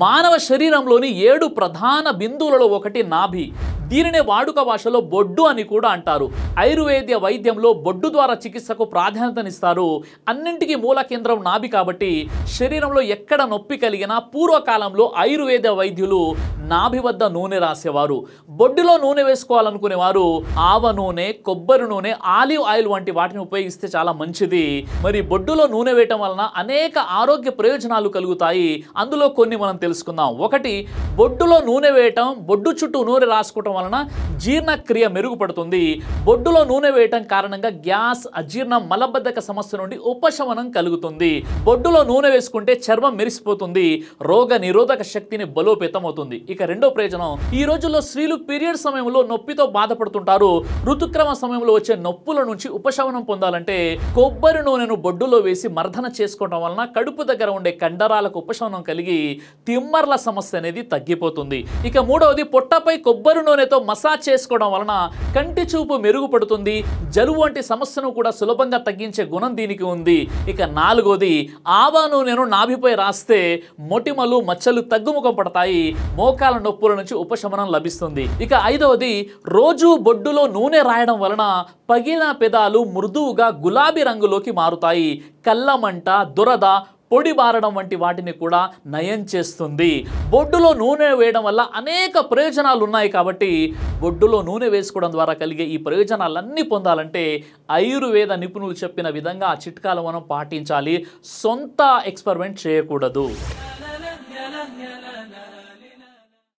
మానవ శరీరంలోని 7 ప్రధాన బిందువులలో ఒకటి నాభి. దీనినే వాడుక భాషలో బొడ్డు అని కూడా అంటారు. ఆయుర్వేద వైద్యంలో బొడ్డు ద్వారా చికిత్సకు ప్రాధాన్యతనిస్తారు. అన్నింటికీ మూల కేంద్రం నాభి కాబట్టి శరీరంలో ఎక్కడ నొప్పి కలిగినా పూర్వకాలంలో ఆయుర్వేద వైద్యులు నాభి వద్ద నూనె రాసేవారు. బొడ్డులో నూనె వేసుకోవాలనుకునేవారు ఆవ నూనె, కొబ్బరి నూనె, ఆలివ్ ఆయిల్ వంటి వాటిని ఉపయోగిస్తే చాలా మంచిది. మరి బొడ్డులో నూనె వేయటం వలన అనేక ఆరోగ్య ప్రయోజనాలు కలుగుతాయి. అందులో కొన్ని మనం తెలుసుకుందాం. ఒకటి, బొడ్డులో నూనె వేయటం, బొడ్డు చుట్టూ నూనె రాసుకోవటం వలన జీర్ణక్రియ మెరుగుపడుతుంది. బొడ్డులో నూనె వేయటం కారణంగా గ్యాస్, అజీర్ణం, మలబద్ధక సమస్య నుండి ఉపశమనం కలుగుతుంది. బొడ్డులో నూనె వేసుకుంటే చర్మం మెరిసిపోతుంది. రోగ నిరోధక శక్తిని బలోపేతం అవుతుంది. ఇక రెండో ప్రయోజనం, ఈ రోజుల్లో స్త్రీలు పీరియడ్ సమయంలో నొప్పితో బాధపడుతుంటారు. ఋతుక్రమ సమయంలో వచ్చే నొప్పుల నుంచి ఉపశమనం పొందాలంటే కొబ్బరి నూనెను బొడ్డులో వేసి మర్దన చేసుకోవడం వలన కడుపు దగ్గర ఉండే కండరాలకు ఉపశమనం కలిగి తిమ్మర్ల సమస్య అనేది తగ్గిపోతుంది. ఇక మూడవది, పొట్టపై కొబ్బరి నూనెతో మసాజ్ చేసుకోవడం వలన కంటి చూపు మెరుగుపడుతుంది. జలుబు వంటి సమస్యను కూడా సులభంగా తగ్గించే గుణం దీనికి ఉంది. ఇక నాలుగోది, ఆవ నూనెను నాభిపై రాస్తే మొటిమలు, మచ్చలు తగ్గుముఖం పడతాయి. మోకాల నొప్పుల నుంచి ఉపశమనం లభిస్తుంది. ఇక ఐదవది, రోజు బొడ్డులో నూనె రాయడం వలన పగిలిన పెదాలు మృదువుగా గులాబీ రంగులోకి మారుతాయి. కళ్ళమంట, దురద, పొడి బారడం వంటి వాటిని కూడా నయం చేస్తుంది. బొడ్డులో నూనె వేయడం వల్ల అనేక ప్రయోజనాలు ఉన్నాయి కాబట్టి బొడ్డులో నూనె వేసుకోవడం ద్వారా కలిగే ఈ ప్రయోజనాలన్నీ పొందాలంటే ఆయుర్వేద నిపుణులు చెప్పిన విధంగా ఆ చిట్కాలు మనం పాటించాలి. సొంత ఎక్స్పెరిమెంట్ చేయకూడదు.